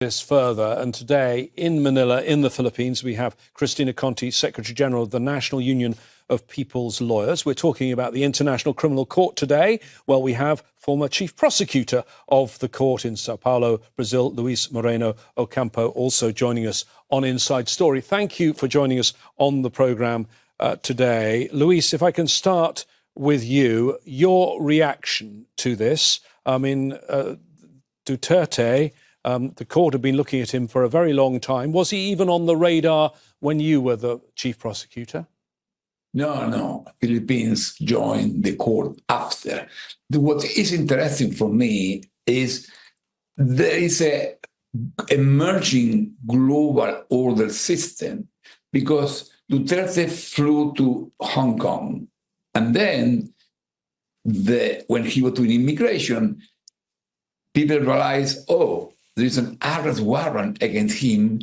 this further, and today in Manila, in the Philippines, we have Cristina Conti, Secretary General of the National Union of People's Lawyers. We're talking about the International Criminal Court today. Well, we have former Chief Prosecutor of the court in Sao Paulo, Brazil, Luis Moreno Ocampo, also joining us on Inside Story. Thank you for joining us on the programme today. Luis, if I can start with you, your reaction to this. I mean, Duterte, the court had been looking at him for a very long time. Was he even on the radar when you were the chief prosecutor? No. Philippines joined the court after. What is interesting for me is there is a emerging global order system because Duterte flew to Hong Kong. And then when he was doing immigration, people realized, there is an arrest warrant against him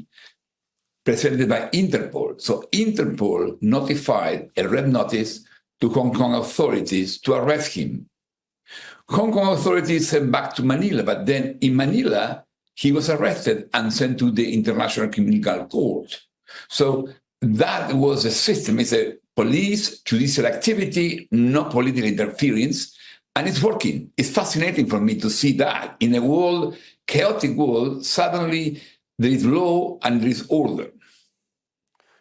presented by Interpol. So Interpol notified a red notice to Hong Kong authorities to arrest him. Hong Kong authorities sent back to Manila, but then in Manila, he was arrested and sent to the International Criminal Court. So that was a system. It's a police judicial activity, not political interference, and it's working. It's fascinating for me to see that in a chaotic world, suddenly there is law and there is order.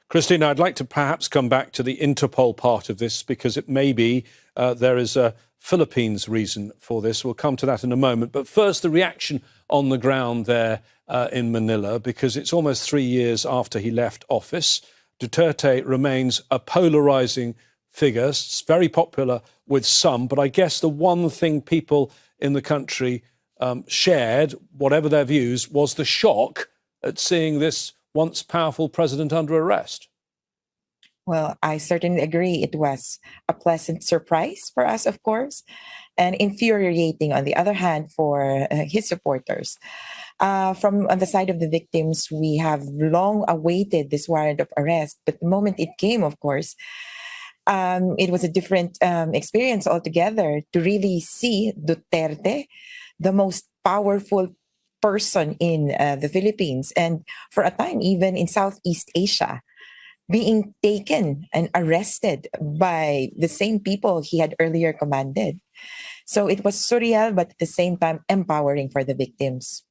Cristina, I'd like to perhaps come back to the Interpol part of this because it may be there is a Philippines reason for this. We'll come to that in a moment. But first, the reaction on the ground there in Manila, because it's almost 3 years after he left office. Duterte remains a polarising figure. It's very popular with some, but I guess the one thing people in the country shared, whatever their views, was the shock at seeing this once powerful president under arrest. Well, I certainly agree. It was a pleasant surprise for us, of course, and infuriating, on the other hand, for his supporters. From on the side of the victims, we have long awaited this warrant of arrest, but the moment it came, of course, it was a different experience altogether to really see Duterte, the most powerful person in the Philippines, and for a time even in Southeast Asia, being taken and arrested by the same people he had earlier commanded. So it was surreal, but at the same time empowering for the victims.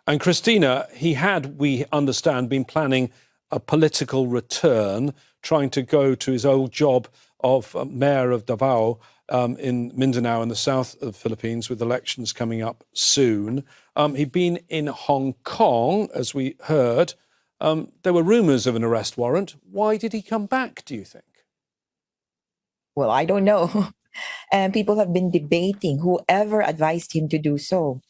And Cristina, he had, we understand, been planning a political return, trying to go to his old job of mayor of Davao in Mindanao in the south of the Philippines, with elections coming up soon. He'd been in Hong Kong, as we heard. There were rumours of an arrest warrant. Why did he come back, do you think? Well, I don't know. And people have been debating whoever advised him to do so.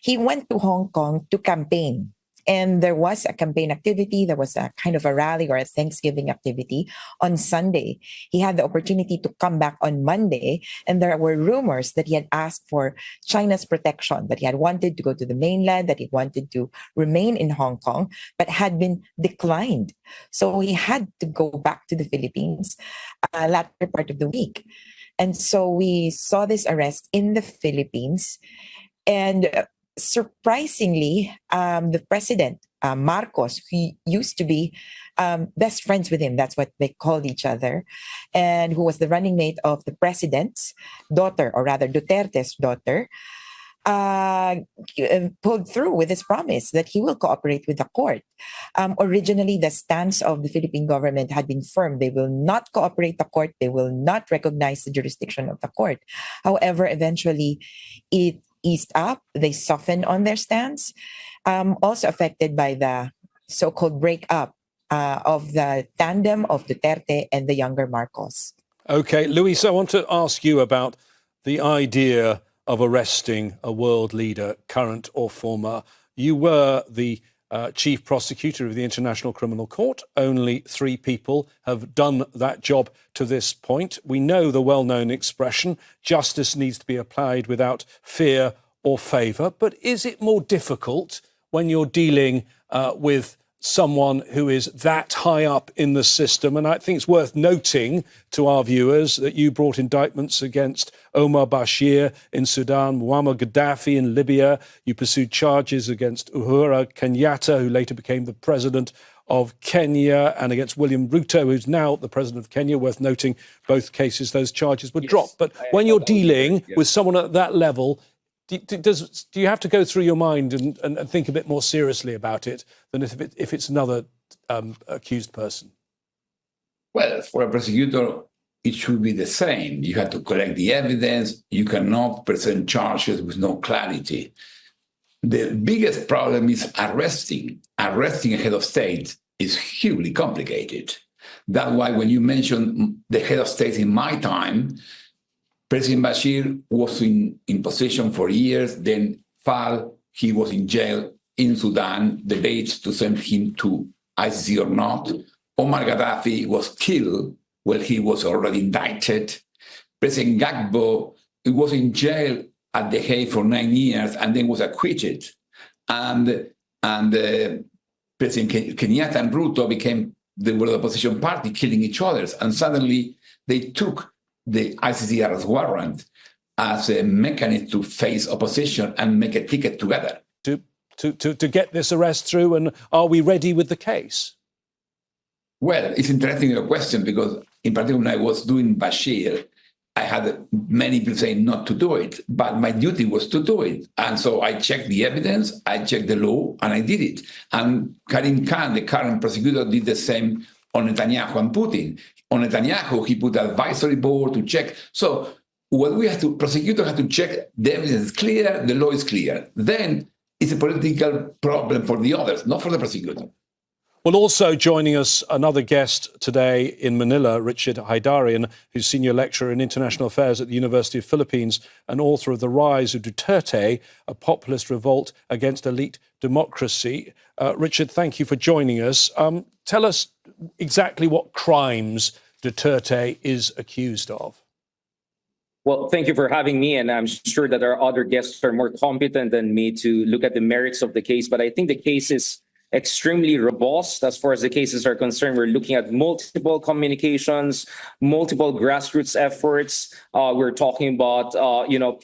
He went to Hong Kong to campaign. And there was a campaign activity. There was a kind of a rally or a Thanksgiving activity on Sunday. He had the opportunity to come back on Monday. And there were rumors that he had asked for China's protection, that he had wanted to go to the mainland, that he wanted to remain in Hong Kong, but had been declined. So he had to go back to the Philippines latter part of the week. And so we saw this arrest in the Philippines. And surprisingly, the president, Marcos, who used to be best friends with him, that's what they called each other, and who was the running mate of the president's daughter, or rather Duterte's daughter, pulled through with his promise that he will cooperate with the court. Originally, the stance of the Philippine government had been firm. They will not cooperate the court. They will not recognize the jurisdiction of the court. However, eventually, it eased up. They softened on their stance, also affected by the so-called breakup of the tandem of Duterte and the younger Marcos. OK, Luis, I want to ask you about the idea of arresting a world leader, current or former. You were the chief prosecutor of the International Criminal Court. Only 3 people have done that job to this point. We know the well-known expression, justice needs to be applied without fear or favour. But is it more difficult when you're dealing with someone who is that high up in the system. And I think it's worth noting to our viewers that you brought indictments against Omar Bashir in Sudan, Muammar Gaddafi in Libya. You pursued charges against Uhuru Kenyatta, who later became the president of Kenya, and against William Ruto, who's now the president of Kenya. Worth noting, both cases, those charges were dropped. But when you're dealing with someone at that level, do you have to go through your mind and think a bit more seriously about it than if it's another accused person? Well, for a prosecutor, it should be the same. You have to collect the evidence. You cannot present charges with no clarity. The biggest problem is arresting. Arresting a head of state is hugely complicated. That's why when you mention the head of state in my time, President Bashir was in position for years, then fell, he was in jail in Sudan, debates to send him to ICC or not. Omar Gaddafi was killed when he was already indicted. President Gbagbo was in jail at The Hague for 9 years and then was acquitted. And President Kenyatta and Ruto they were the opposition party, killing each other. And suddenly they took the ICC arrest warrant as a mechanism to face opposition and make a ticket together. To get this arrest through, and are we ready with the case? Well, it's interesting your question, because in particular when I was doing Bashir, I had many people saying not to do it, but my duty was to do it. And so I checked the evidence, I checked the law, and I did it. And Karim Khan, the current prosecutor, did the same on Netanyahu and Putin. On Netanyahu, he put an advisory board to check. So what prosecutors have to check, the evidence is clear, the law is clear. Then it's a political problem for the others, not for the prosecutor. Well, also joining us, another guest today in Manila, Richard Haydarian, who's Senior Lecturer in International Affairs at the University of Philippines and author of The Rise of Duterte, a populist revolt against elite democracy. Richard, thank you for joining us. Tell us exactly what crimes Duterte is accused of. Well, thank you for having me, and I'm sure that our other guests are more competent than me to look at the merits of the case, but I think the case is extremely robust as far as the cases are concerned. We're looking at multiple communications, multiple grassroots efforts. We're talking about,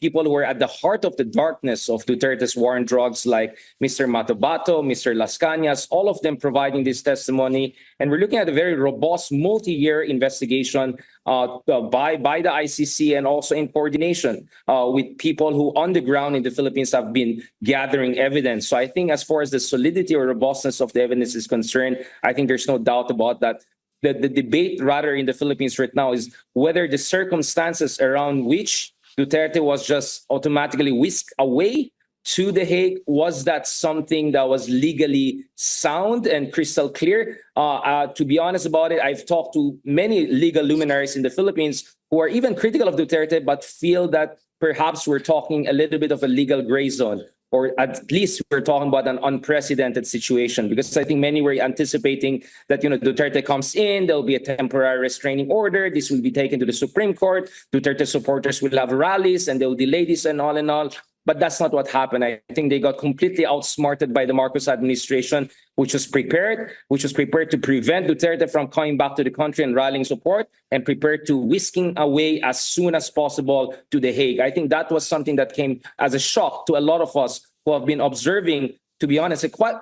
people who are at the heart of the darkness of Duterte's war on drugs, like Mr. Matabato, Mr. Las Cañas, all of them providing this testimony. And we're looking at a very robust multi-year investigation by the ICC, and also in coordination with people who on the ground in the Philippines have been gathering evidence. So I think as far as the solidity or robustness of the evidence is concerned, I think there's no doubt about that. The debate rather in the Philippines right now is whether the circumstances around which Duterte was just automatically whisked away to The Hague, was that something that was legally sound and crystal clear? To be honest about it, I've talked to many legal luminaries in the Philippines who are even critical of Duterte, but feel that perhaps we're talking a little bit of a legal gray zone, or at least we're talking about an unprecedented situation, because I think many were anticipating that, Duterte comes in, there'll be a temporary restraining order, this will be taken to the Supreme Court, Duterte supporters will have rallies and they'll delay this and all in all. But that's not what happened. I think they got completely outsmarted by the Marcos administration, which was prepared to prevent Duterte from coming back to the country and rallying support, and prepared to whisking away as soon as possible to The Hague. I think that was something that came as a shock to a lot of us who have been observing, to be honest, a quite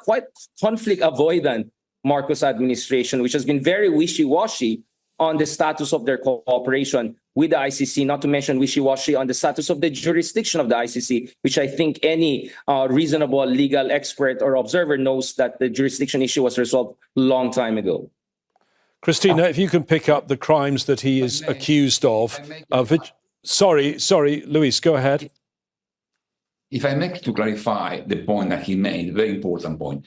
conflict-avoidant Marcos administration, which has been very wishy-washy on the status of their cooperation with the ICC, not to mention wishy-washy on the status of the jurisdiction of the ICC, which I think any reasonable legal expert or observer knows that the jurisdiction issue was resolved a long time ago. Christina, if you can pick up the crimes that he is accused of. Sorry, Luis, go ahead. If I make to clarify the point that he made, very important point.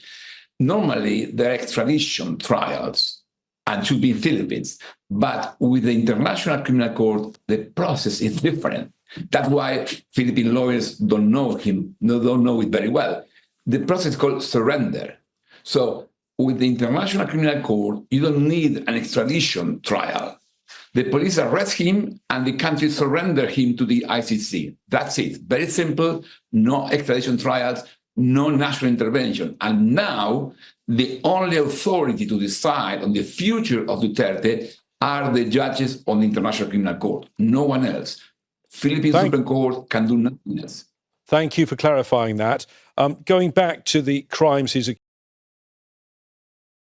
Normally, there are extradition trials and should be in Philippines. But with the International Criminal Court, the process is different. That's why Philippine lawyers don't know it very well. The process is called surrender. So with the International Criminal Court, you don't need an extradition trial. The police arrest him and the country surrender him to the ICC. That's it. Very simple, no extradition trials, no national intervention. And now the only authority to decide on the future of Duterte are the judges on the International Criminal Court, no one else. Philippine Supreme Court can do nothing else. Thank you for clarifying that. Going back to the crimes he's